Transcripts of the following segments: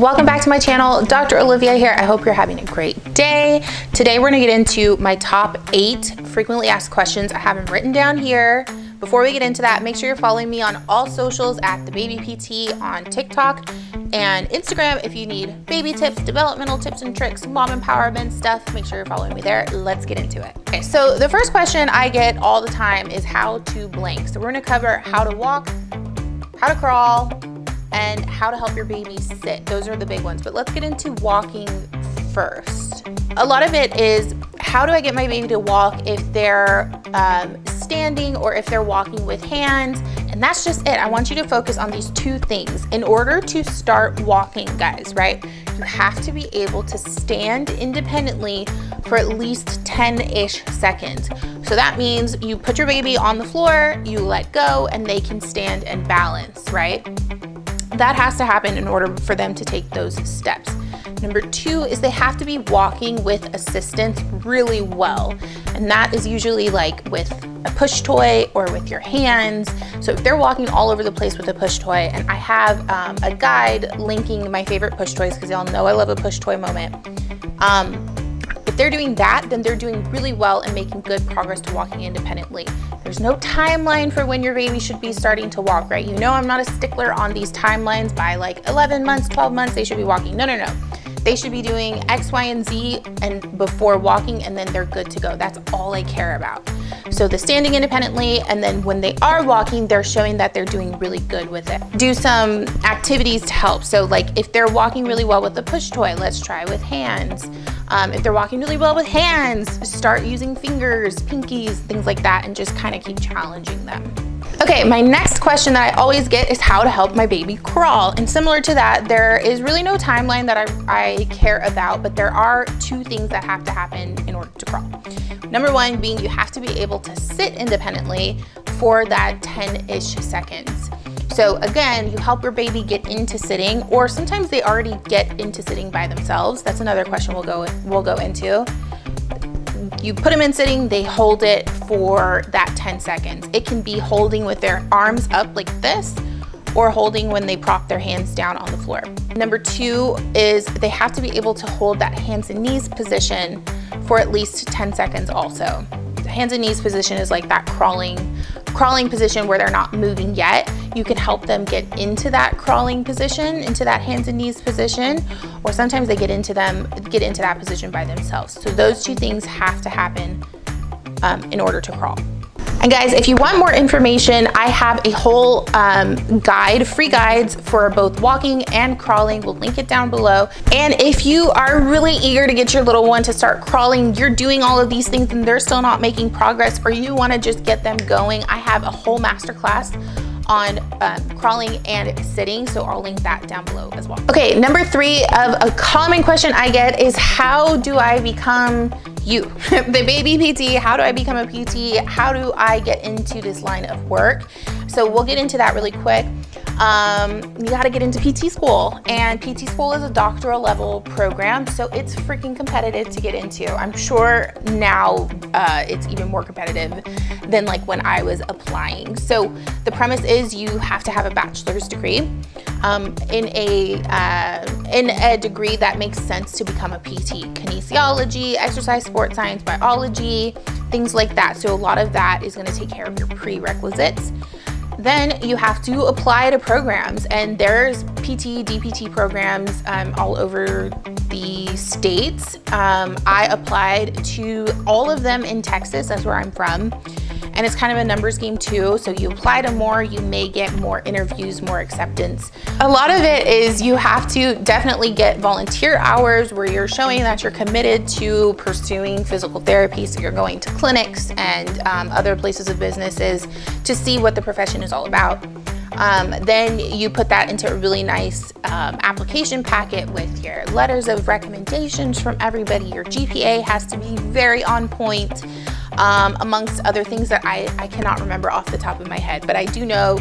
Welcome back to my channel. Dr. Olivia here. I hope you're having a great day. Today we're going to get into my top 8 frequently asked questions. I have them written down here. Before we get into that, make sure you're following me on all socials at TheBabyPT on TikTok and Instagram. If you need baby tips, developmental tips and tricks, mom empowerment stuff, make sure you're following me there. Let's get into it. Okay, so the first question I get all the time is how to blank. So we're going to cover how to walk, how to crawl, and how to help your baby sit. Those are the big ones, but let's get into walking first. A lot of it is, how do I get my baby to walk if they're standing or if they're walking with hands? And that's just it. I want you to focus on these 2 things. In order to start walking, guys, right? You have to be able to stand independently for at least 10-ish seconds. So that means you put your baby on the floor, you let go, and they can stand and balance, right? That has to happen in order for them to take those steps. Number 2 is they have to be walking with assistance really well. And that is usually like with a push toy or with your hands. So if they're walking all over the place with a push toy, and I have a guide linking my favorite push toys because y'all know I love a push toy moment. If they're doing that, then they're doing really well and making good progress to walking independently. There's no timeline for when your baby should be starting to walk, right? You know I'm not a stickler on these timelines. By like 11 months, 12 months, they should be walking. No. They should be doing X, Y, and Z and before walking, and then they're good to go. That's all I care about. So the standing independently, and then when they are walking, they're showing that they're doing really good with it. Do some activities to help. So like if they're walking really well with the push toy, let's try with hands. If they're walking really well with hands, start using fingers, pinkies, things like that, and just kind of keep challenging them. Okay, my next question that I always get is how to help my baby crawl. And similar to that, there is really no timeline that I care about, but there are 2 things that have to happen in order to crawl. Number 1 being you have to be able to sit independently for that 10-ish seconds. So again, you help your baby get into sitting, or sometimes they already get into sitting by themselves. That's another question we'll go into. You put them in sitting, they hold it for that 10 seconds. It can be holding with their arms up like this, or holding when they prop their hands down on the floor. Number 2 is they have to be able to hold that hands and knees position for at least 10 seconds also. The hands and knees position is like that crawling position where they're not moving yet. You can help them get into that crawling position, into that hands and knees position, or sometimes they get into that position by themselves. So those 2 things have to happen in order to crawl. And guys, if you want more information, I have a whole guide, free guides for both walking and crawling. We'll link it down below. And if you are really eager to get your little one to start crawling, you're doing all of these things and they're still not making progress, or you want to just get them going, I have a whole masterclass on crawling and sitting, so I'll link that down below as well. Okay, number 3 of a common question I get is, how do I become you? The baby PT, how do I become a PT? How do I get into this line of work? So we'll get into that really quick. You gotta get into PT school, and PT school is a doctoral level program, so it's freaking competitive to get into. I'm sure now it's even more competitive than like when I was applying. So the premise is you have to have a bachelor's degree in a degree that makes sense to become a PT. Kinesiology, exercise, sports science, biology, things like that. So a lot of that is going to take care of your prerequisites. Then you have to apply to programs, and there's PT, DPT programs all over the states. I applied to all of them in Texas, that's where I'm from. And it's kind of a numbers game too. So you apply to more, you may get more interviews, more acceptance. A lot of it is you have to definitely get volunteer hours where you're showing that you're committed to pursuing physical therapy. So you're going to clinics and other places of businesses to see what the profession is all about. Then you put that into a really nice application packet with your letters of recommendations from everybody. Your GPA has to be very on point, amongst other things that I cannot remember off the top of my head. But I do know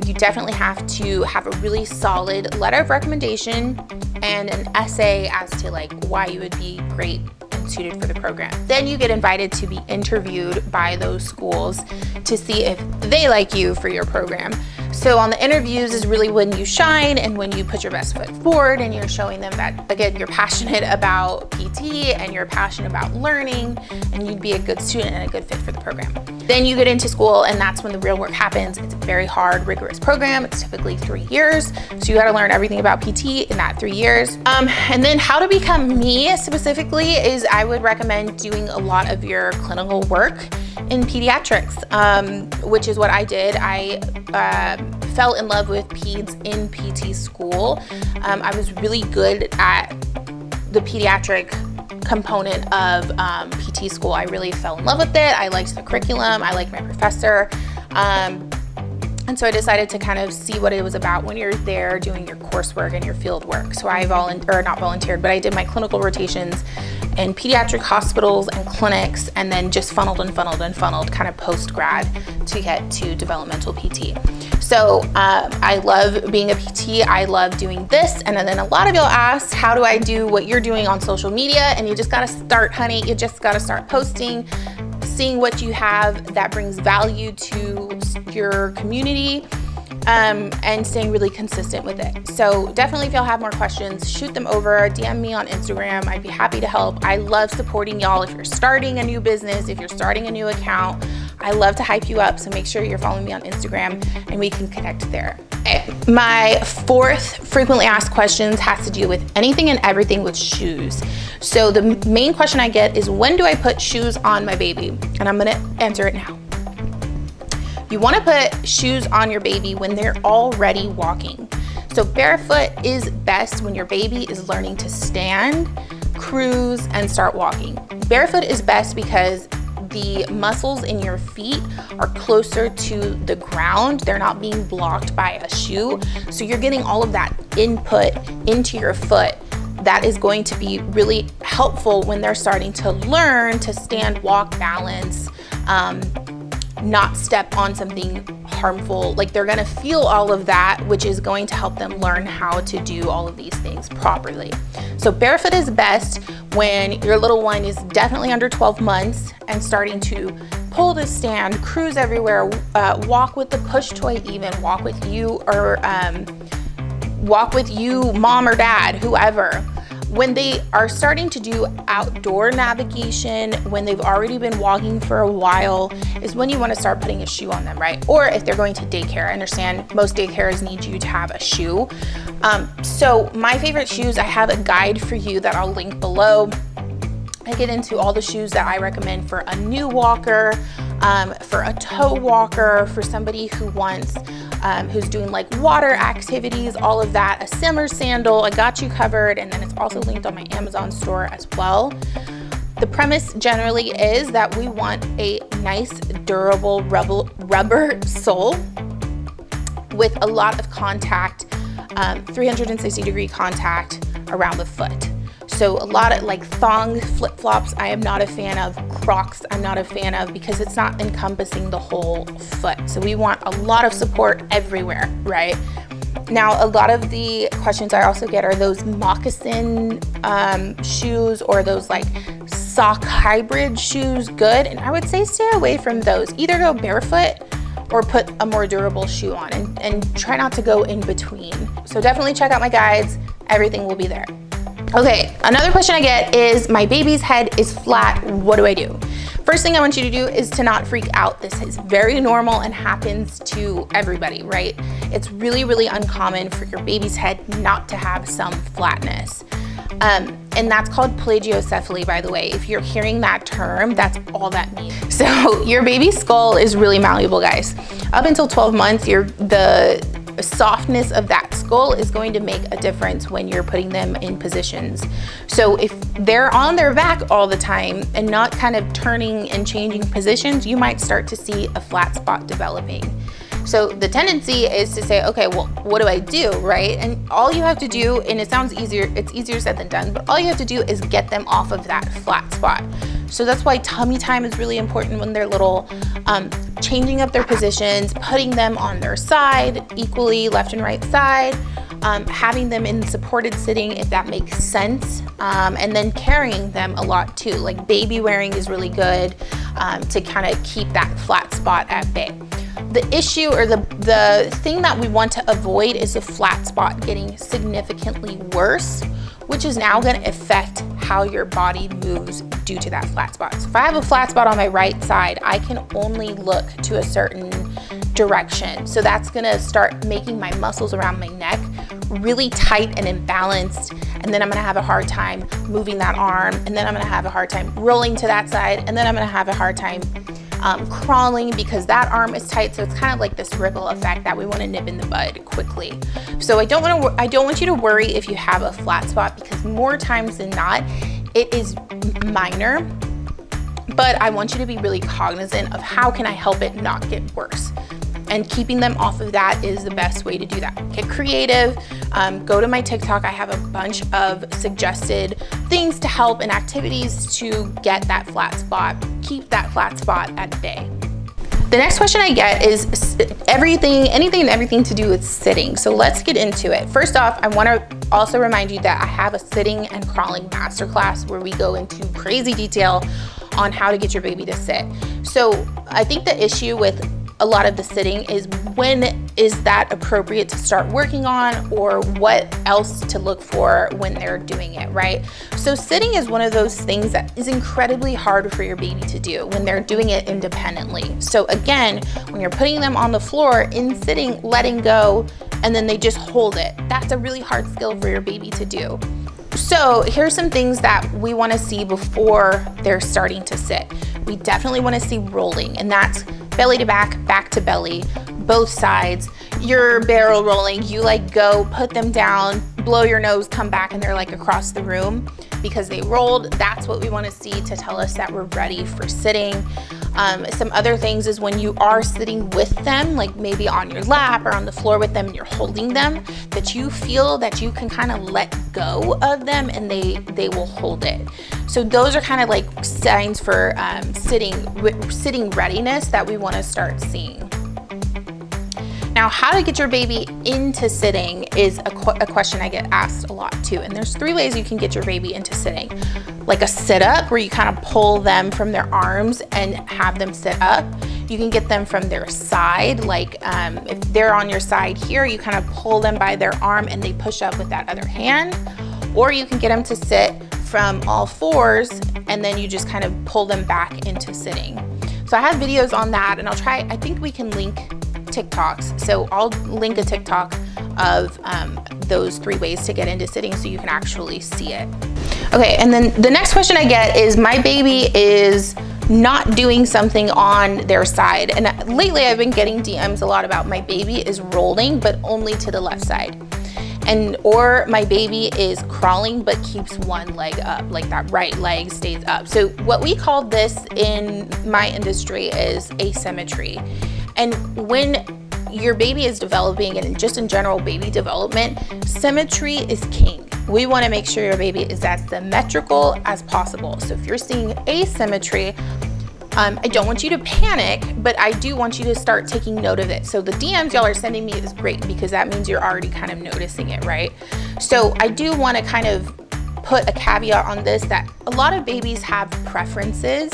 you definitely have to have a really solid letter of recommendation and an essay as to like why you would be great and suited for the program. Then you get invited to be interviewed by those schools to see if they like you for your program. So on the interviews is really when you shine and when you put your best foot forward and you're showing them that, again, you're passionate about PT and you're passionate about learning and you'd be a good student and a good fit for the program. Then you get into school and that's when the real work happens. It's a very hard, rigorous program. It's typically 3 years. So you gotta learn everything about PT in that 3 years. And then how to become me specifically is I would recommend doing a lot of your clinical work in pediatrics, which is what I did. I fell in love with peds in PT school. I was really good at the pediatric component of PT school. I really fell in love with it. I liked the curriculum. I liked my professor. And so I decided to kind of see what it was about when you're there doing your coursework and your field work. So I not volunteered, but I did my clinical rotations in pediatric hospitals and clinics, and then just funneled kind of post-grad to get to developmental PT. So I love being a PT. I love doing this. And then a lot of y'all ask, how do I do what you're doing on social media? And you just gotta start, honey. You just gotta start posting, seeing what you have that brings value to your community, and staying really consistent with it. So definitely, if y'all have more questions, shoot them over, DM me on Instagram. I'd be happy to help. I love supporting y'all. If you're starting a new business, if you're starting a new account, I love to hype you up. So make sure you're following me on Instagram and we can connect there. Okay. My 4th frequently asked questions has to do with anything and everything with shoes. So the main question I get is, when do I put shoes on my baby? And I'm gonna answer it now. You wanna put shoes on your baby when they're already walking. So barefoot is best when your baby is learning to stand, cruise, and start walking. Barefoot is best because the muscles in your feet are closer to the ground. They're not being blocked by a shoe. So you're getting all of that input into your foot that is going to be really helpful when they're starting to learn to stand, walk, balance, not step on something harmful. Like, they're gonna feel all of that, which is going to help them learn how to do all of these things properly. So barefoot is best when your little one is definitely under 12 months and starting to pull to stand, cruise everywhere, walk with the push toy, even walk with you, or walk with you, mom or dad, whoever. When they are starting to do outdoor navigation, when they've already been walking for a while, is when you want to start putting a shoe on them, right? Or if they're going to daycare. I understand most daycares need you to have a shoe. So my favorite shoes, I have a guide for you that I'll link below. I get into all the shoes that I recommend for a new walker, for a tow walker, for somebody who wants, who's doing like water activities, all of that. A summer sandal, I got you covered, and then it's also linked on my Amazon store as well. The premise generally is that we want a nice, durable rubber sole with a lot of contact, 360-degree contact around the foot. So a lot of like thong flip-flops, I am not a fan of. Crocs, I'm not a fan of, because it's not encompassing the whole foot. So we want a lot of support everywhere, right? Now, a lot of the questions I also get are those moccasin shoes, or those like sock hybrid shoes good? And I would say stay away from those. Either go barefoot or put a more durable shoe on, and try not to go in between. So definitely check out my guides. Everything will be there. Okay, another question I get is, my baby's head is flat, what do I do? First thing I want you to do is to not freak out. This is very normal and happens to everybody, right? It's really, really uncommon for your baby's head not to have some flatness. And that's called plagiocephaly, by the way. If you're hearing that term, that's all that means. So your baby's skull is really malleable, guys. Up until 12 months, the softness of that skull is going to make a difference when you're putting them in positions. So if they're on their back all the time and not kind of turning and changing positions, you might start to see a flat spot developing. So the tendency is to say, okay, well, what do I do, right? And all you have to do, and it sounds easier, it's easier said than done, but all you have to do is get them off of that flat spot. So that's why tummy time is really important when they're little, changing up their positions, putting them on their side equally, left and right side, having them in supported sitting if that makes sense, and then carrying them a lot too. Like baby wearing is really good to kind of keep that flat spot at bay. the issue or the thing that we want to avoid is the flat spot getting significantly worse, which is now going to affect how your body moves due to that flat spot. So if I have a flat spot on my right side, I can only look to a certain direction. So that's going to start making my muscles around my neck really tight and imbalanced, and then I'm going to have a hard time moving that arm, and then I'm going to have a hard time rolling to that side, and then I'm going to have a hard time crawling because that arm is tight. So it's kind of like this ripple effect that we want to nip in the bud quickly. So I don't want you to worry if you have a flat spot, because more times than not, it is minor, but I want you to be really cognizant of how can I help it not get worse. And keeping them off of that is the best way to do that. Get creative, go to my TikTok. I have a bunch of suggested things to help and activities to get that flat spot, keep that flat spot at bay. The next question I get is anything and everything to do with sitting. So let's get into it. First off, I wanna also remind you that I have a sitting and crawling masterclass where we go into crazy detail on how to get your baby to sit. So I think the issue with a lot of the sitting is when is that appropriate to start working on, or what else to look for when they're doing it, right? So sitting is one of those things that is incredibly hard for your baby to do when they're doing it independently. So again, when you're putting them on the floor in sitting, letting go, and then they just hold it, that's a really hard skill for your baby to do. So here's some things that we want to see before they're starting to sit. We definitely want to see rolling, and that's belly to back, back to belly, both sides. You're barrel rolling, you like go, put them down, blow your nose, come back, and they're like across the room because they rolled. That's what we want to see to tell us that we're ready for sitting. Some other things is when you are sitting with them, like maybe on your lap or on the floor with them and you're holding them, that you feel that you can kind of let go of them and they will hold it. So those are kind of like signs for sitting readiness that we want to start seeing. Now, how to get your baby into sitting is a question I get asked a lot too. And there's 3 ways you can get your baby into sitting. Like a sit up, where you kind of pull them from their arms and have them sit up. You can get them from their side, like if they're on your side here, you kind of pull them by their arm and they push up with that other hand. Or you can get them to sit from all fours and then you just kind of pull them back into sitting. So I have videos on that, and I think we can link TikToks. So I'll link a TikTok of those 3 ways to get into sitting so you can actually see it. Okay, and then the next question I get is my baby is not doing something on their side. And lately I've been getting DMs a lot about my baby is rolling, but only to the left side. Or my baby is crawling but keeps one leg up, like that right leg stays up. So what we call this in my industry is asymmetry. And when your baby is developing, and just in general baby development, symmetry is king. We want to make sure your baby is as symmetrical as possible. So if you're seeing asymmetry, I don't want you to panic, but I do want you to start taking note of it. So the DMs y'all are sending me is great because that means you're already kind of noticing it, right? So I do want to kind of put a caveat on this, that a lot of babies have preferences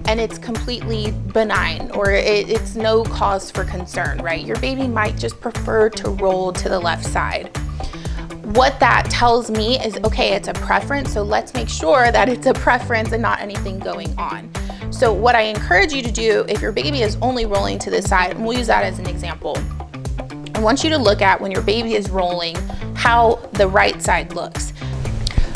and it's completely benign, or it's no cause for concern, right? Your baby might just prefer to roll to the left side. What that tells me is, okay, it's a preference, so let's make sure that it's a preference and not anything going on. So what I encourage you to do, if your baby is only rolling to this side, and we'll use that as an example, I want you to look at when your baby is rolling, how the right side looks.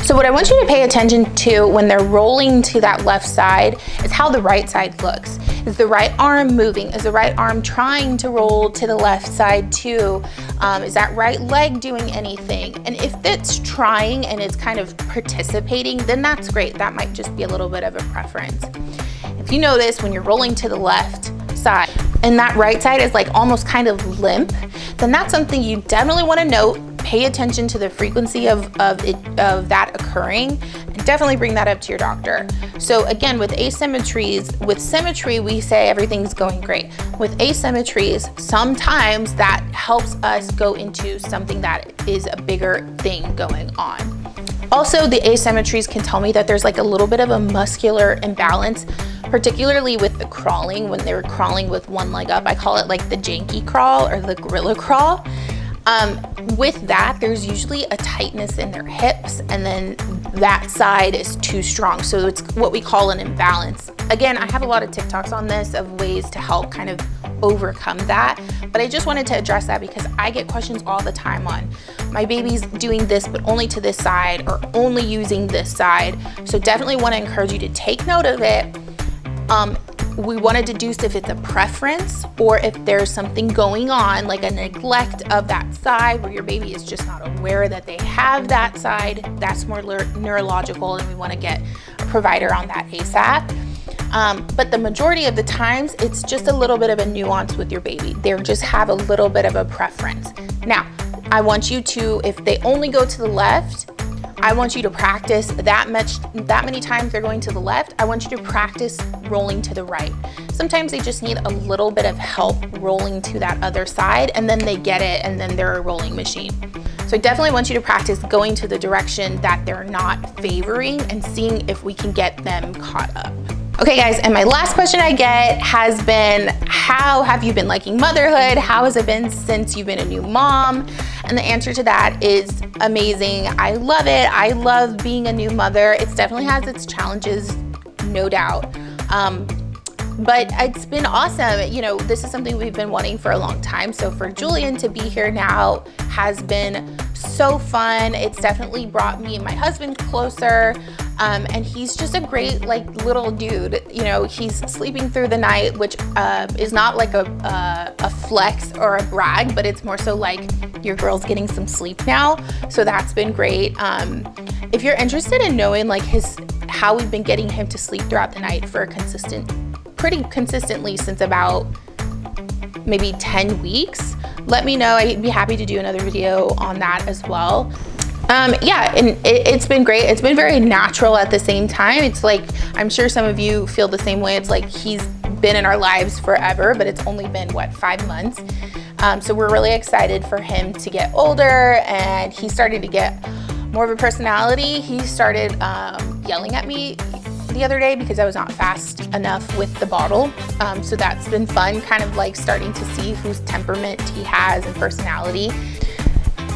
So what I want you to pay attention to when they're rolling to that left side is how the right side looks. Is the right arm moving? Is the right arm trying to roll to the left side too? Is that right leg doing anything? And if it's trying and it's kind of participating, then that's great. That might just be a little bit of a preference. If you notice when you're rolling to the left side and that right side is like almost kind of limp, then that's something you definitely want to note. Pay attention to the frequency of that occurring, and definitely bring that up to your doctor. So again, with asymmetries, with symmetry, we say everything's going great. With asymmetries, sometimes that helps us go into something that is a bigger thing going on. Also, the asymmetries can tell me that there's like a little bit of a muscular imbalance, particularly with the crawling. When they're crawling with one leg up, I call it like the janky crawl or the gorilla crawl. With that, there's usually a tightness in their hips, and then that side is too strong. So it's what we call an imbalance. Again, I have a lot of TikToks on this of ways to help kind of overcome that, but I just wanted to address that because I get questions all the time on my baby's doing this but only to this side or only using this side. So definitely want to encourage you to take note of it. We want to deduce if it's a preference or if there's something going on, like a neglect of that side where your baby is just not aware that they have that side. That's more neurological, and we want to get a provider on that ASAP. But the majority of the times, it's just a little bit of a nuance with your baby. They just have a little bit of a preference. Now, I want you to, if they only go to the left, I want you to practice that many times they're going to the left. I want you to practice rolling to the right. Sometimes they just need a little bit of help rolling to that other side, and then they get it, and then they're a rolling machine. So I definitely want you to practice going to the direction that they're not favoring and seeing if we can get them caught up. Okay guys, and my last question I get has been, how have you been liking motherhood? How has it been since you've been a new mom? And the answer to that is amazing. I love it. I love being a new mother. It definitely has its challenges, no doubt. But it's been awesome. You know, this is something we've been wanting for a long time. So for Julian to be here now has been so fun. It's definitely brought me and my husband closer. And he's just a great like little dude. You know, he's sleeping through the night, which is not like a flex or a brag, but it's more so like your girl's getting some sleep now. So that's been great. If you're interested in knowing like how we've been getting him to sleep throughout the night for pretty consistently since about maybe 10 weeks, let me know. I'd be happy to do another video on that as well. Yeah, and it's been great. It's been very natural at the same time. It's like, I'm sure some of you feel the same way. It's like he's been in our lives forever, but it's only been, what, 5 months? So we're really excited for him to get older, and he started to get more of a personality. He started yelling at me the other day because I was not fast enough with the bottle. So that's been fun, kind of like starting to see whose temperament he has and personality.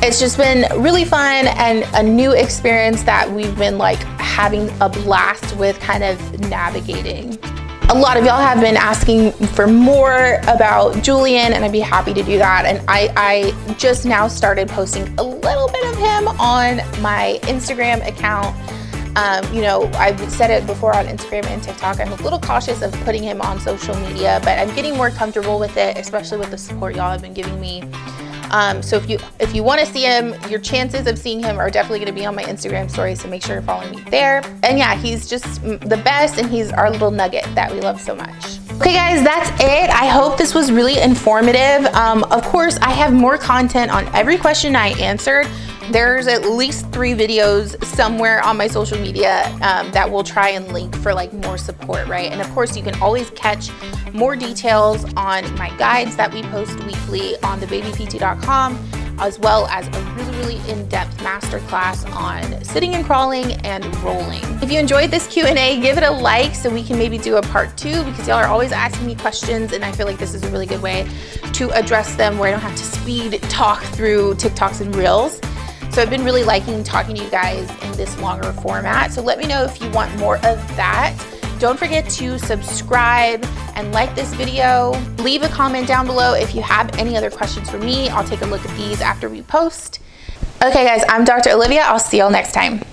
It's just been really fun and a new experience that we've been like having a blast with kind of navigating. A lot of y'all have been asking for more about Julian, and I'd be happy to do that. And I just now started posting a little bit of him on my Instagram account. You know, I've said it before on Instagram and TikTok, I'm a little cautious of putting him on social media, but I'm getting more comfortable with it, especially with the support y'all have been giving me. So if you want to see him, your chances of seeing him are definitely going to be on my Instagram story, so make sure you're following me there. And yeah, he's just the best, and he's our little nugget that we love so much. Okay guys, that's it. I hope this was really informative. Of course, I have more content on every question I answered. There's at least 3 videos somewhere on my social media that we'll try and link for like more support, right? And of course, you can always catch more details on my guides that we post weekly on TheBabyPT.com, as well as a really in-depth masterclass on sitting and crawling and rolling. If you enjoyed this Q&A, give it a like so we can maybe do a part 2, because y'all are always asking me questions, and I feel like this is a really good way to address them where I don't have to speed talk through TikToks and Reels. So I've been really liking talking to you guys in this longer format. So let me know if you want more of that. Don't forget to subscribe and like this video. Leave a comment down below if you have any other questions for me. I'll take a look at these after we post. Okay guys, I'm Dr. Olivia. I'll see y'all next time.